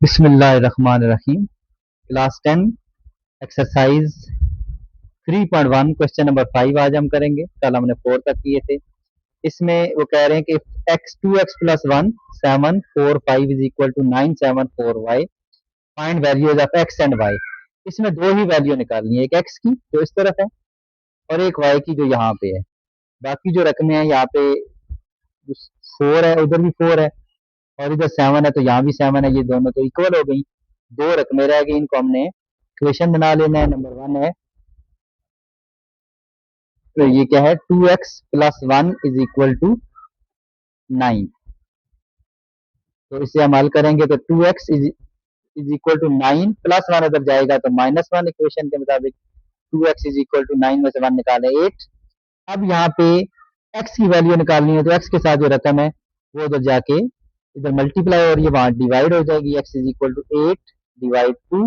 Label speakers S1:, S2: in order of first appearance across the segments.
S1: बिस्मिल्लाहिर्रहमानिर्रहीम। Class 10 exercise 3.1 question number 5 आज हम करेंगे। कल हमने 4 तक किए थे। इसमें वो कह रहे हैं कि x 2x plus 1 7 4 5 is equal to 9 7 4 y, find values of x and y. इसमें दो ही वैल्यू निकालनी है, एक एक्स की जो इस तरफ है और एक वाई की जो यहाँ पे है। बाकी जो रकमें हैं यहाँ पे 4 है, उधर भी 4 है और इधर 7 है तो यहाँ भी 7 है, ये दोनों तो इक्वल हो गई। दो रकमें रह गई, इनको हमने इक्वेशन बना लेना है। नंबर 1 है तो ये क्या है 2x plus 1 is equal to 9। तो इसे हम हल करेंगे तो 2x is equal to 9 plus 1 अगर जाएगा तो -1। इक्वेशन के मुताबिक 2x इज इक्वल टू 9 में से 1 निकाले 8। अब यहाँ पे x की वैल्यू निकालनी है तो x के साथ जो रकम है वो उधर जाके इधर मल्टीप्लाई और ये वहां डिवाइड हो जाएगी। x is equal to 8 divide 2,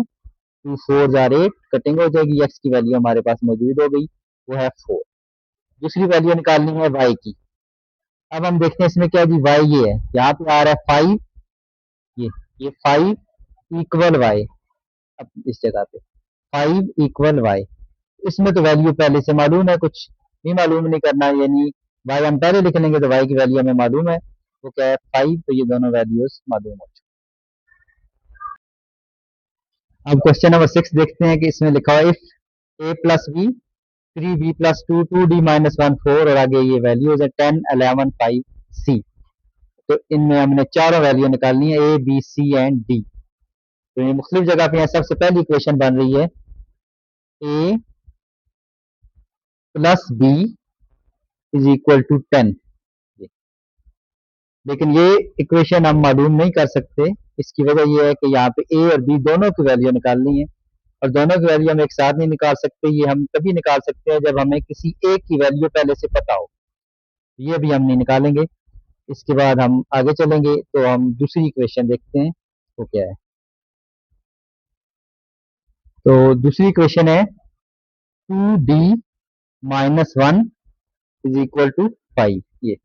S1: 2 4 जार 8, कटिंग हो जाएगी। x की वैल्यू हमारे पास मौजूद हो गई, वो है 4। दूसरी वैल्यू निकालनी है y की। अब हम देखते हैं इसमें क्या जी, y ये है, यहाँ पे आ रहा है 5, ये 5 इक्वल y। अब इस जगह पे 5 इक्वल y, इसमें तो वैल्यू पहले से मालूम है, कुछ भी मालूम नहीं करना, यानी y हम पहले लिख लेंगे तो y की वैल्यू हमें मालूम है, वो क्या है 5। तो ये दोनों वैल्यूज मालूम हो चुकी। अब क्वेश्चन नंबर 6 देखते हैं कि इसमें लिखा हुआ if a plus b 3b plus 2 2d minus 1 4 और आगे ये वैल्यूज है 10 11 5 c। तो इनमें हमने चारों वैल्यू निकालनी है a b c and d. तो ये मुख्तलिफ जगह पे है। सबसे पहली इक्वेशन बन रही है A plus B is equal to 10। लेकिन ये इक्वेशन हम मालूम नहीं कर सकते। इसकी वजह यह है कि यहाँ पे ए और बी दोनों की वैल्यू निकालनी है और दोनों की वैल्यू हम एक साथ नहीं निकाल सकते। ये हम तभी निकाल सकते हैं जब हमें किसी एक की वैल्यू पहले से पता हो। ये भी हम नहीं निकालेंगे। इसके बाद हम आगे चलेंगे तो हम दूसरी इक्वेशन देखते हैं वो क्या है। तो दूसरी इक्वेशन है 2d minus 1 is equal to 5। ये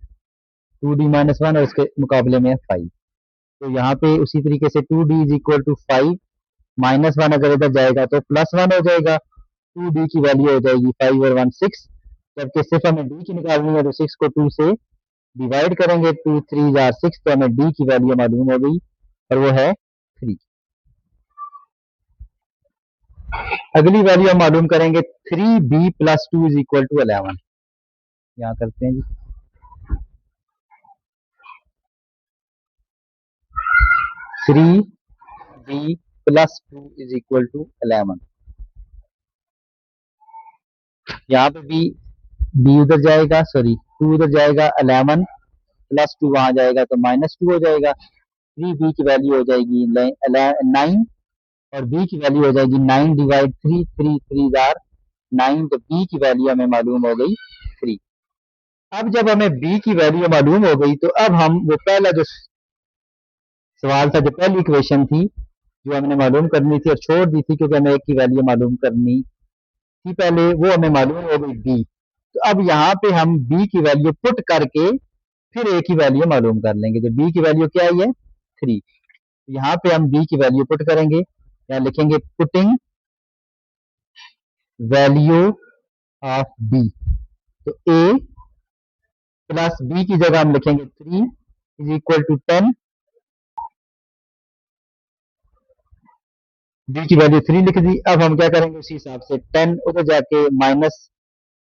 S1: 2d माइनस 1 और इसके मुकाबले में है 5। तो यहाँ पे उसी तरीके से 2d इज इक्वल टू 5, -1 अगर इधर जाएगा तो +1 हो जाएगा। 2d की वैल्यू हो जाएगी 5 और 1 6। जबकि सिर्फ हमें d की निकालनी है तो 6 को 2 से डिवाइड करेंगे, 2 3 जार 6, तो हमें d की वैल्यू मालूम हो गई और वो है 3। अगली वैल्यू हम मालूम करेंगे 3b plus 2 is equal to 11। यहाँ करते हैं जी 3b plus 2 is equal to 11। यहाँ पे b उधर जाएगा, सॉरी 2 उधर जाएगा, 11 प्लस 2 वहां जाएगा तो -2 हो जाएगा। 3b की वैल्यू हो जाएगी 9 और b की वैल्यू हो जाएगी 9 डिवाइड 3, 3 3 जार 9। तो b की वैल्यू हमें मालूम हो गई 3। अब जब हमें b की वैल्यू मालूम हो गई तो अब हम वो पहला जो सवाल था, जो पहली इक्वेशन थी जो हमने मालूम करनी थी और छोड़ दी थी क्योंकि हमें एक की वैल्यू मालूम करनी थी पहले, वो हमें मालूम हो गई b। तो अब यहाँ पे हम b की वैल्यू पुट करके फिर a की वैल्यू मालूम कर लेंगे। तो b की वैल्यू क्या आई है 3। यहाँ पे हम b की वैल्यू पुट करेंगे, यहाँ लिखेंगे पुटिंग वैल्यू ऑफ b। तो a प्लस b की जगह हम लिखेंगे 3 इज इक्वल टू 10। b की वैल्यू 3 लिख दी। अब हम क्या करेंगे उसी हिसाब से 10 उधर जाके माइनस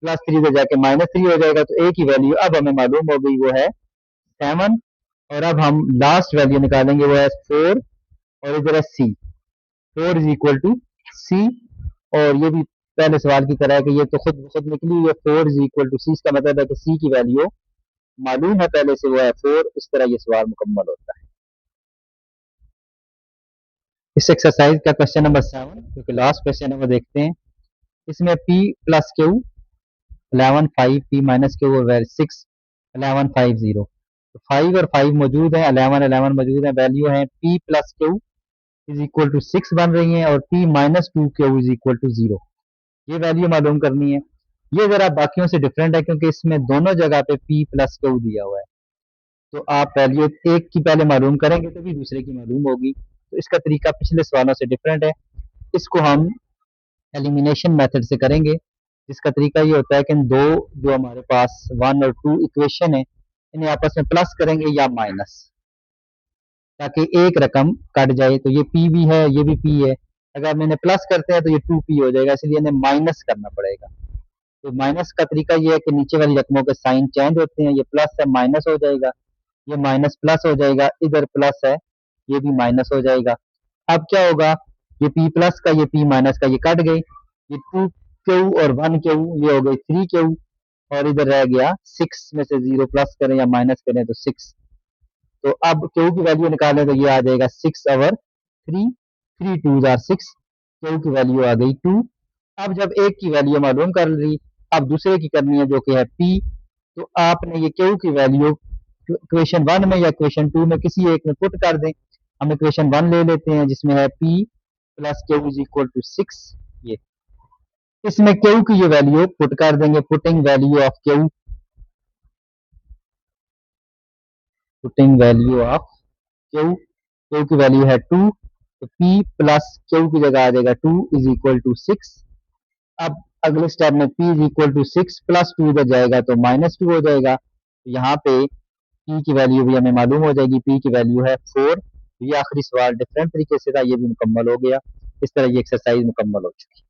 S1: +3 उधर जाके -3 हो जाएगा। तो a की वैल्यू अब हमें मालूम हो गई, वो है 7। और अब हम लास्ट वैल्यू निकालेंगे, वो है 4 और इधर है c। 4 is equal to c। और ये भी पहले सवाल की तरह है कि ये तो खुद खुद निकली हुई है। 4 इज इक्वल टू c, इसका मतलब है कि c की वैल्यू मालूम है पहले से, वो है 4। इस तरह ये सवाल मुकम्मल होता है। इस एक्सरसाइज का क्वेश्चन नंबर 7 क्योंकि लास्ट क्वेश्चन है वो देखते हैं। इसमें p plus Q 11 5 p minus Q और 6 11 5 0। तो 5 और 5 मौजूद है, 11 11 मौजूद है। वैल्यू है p plus q is equal to 6 बन रही है और p minus 2 q is equal to 0। ये वैल्यू मालूम करनी है। ये जरा बाकियों से डिफरेंट है क्योंकि इसमें दोनों जगह पे p प्लस क्यू दिया हुआ है। तो आप वैल्यू एक की पहले मालूम करेंगे तभी दूसरे की मालूम होगी। तो इसका तरीका पिछले सवालों से डिफरेंट है। इसको हम एलिमिनेशन मेथड से करेंगे। इसका तरीका ये होता है कि इन दो जो हमारे पास 1 और 2 इक्वेशन है, इन्हें आपस में प्लस करेंगे या माइनस, ताकि एक रकम कट जाए। तो ये p भी है, ये भी p है। अगर हम इन्हें प्लस करते हैं तो ये 2p हो जाएगा, इसलिए इन्हें माइनस करना पड़ेगा। तो माइनस का तरीका ये है कि नीचे वाली रकमों के साइन चेंज होते हैं, ये प्लस है माइनस हो जाएगा, ये माइनस प्लस हो जाएगा, इधर प्लस है ये भी माइनस हो जाएगा। अब क्या होगा, ये p प्लस का ये p माइनस का ये कट गए, ये 2q और 1q ये हो गई 3q, और इधर रह गया 6 में से 0 प्लस करें या माइनस करें तो 6। तो अब q की वैल्यू निकालें तो ये आ जाएगा 6 ओवर 3, 3 2 आर 6, q की वैल्यू आ गई 2। अब जब एक की वैल्यू मालूम कर ली, अब दूसरे की करनी है जो कि है p। तो आपने ये q की वैल्यू इक्वेशन 1 में या इक्वेशन 2 में किसी एक में पुट कर दें। हम इक्वेशन 1 ले लेते हैं जिसमें है p plus q is equal to 6। ये इसमें q की ये वैल्यू पुट कर देंगे, putting value of q, putting value of q की वैल्यू है 2, तो p प्लस q की जगह आ जाएगा 2 इज इक्वल टू 6। अब अगले स्टेप में p is equal to 6 plus 2 इधर जाएगा तो माइनस 2 हो जाएगा। तो यहाँ पे p की वैल्यू भी हमें मालूम हो जाएगी, p की वैल्यू है 4। ये आखिरी सवाल डिफरेंट तरीके से था, ये भी मुकम्मल हो गया। इस तरह ये एक्सरसाइज मुकम्मल हो चुकी है।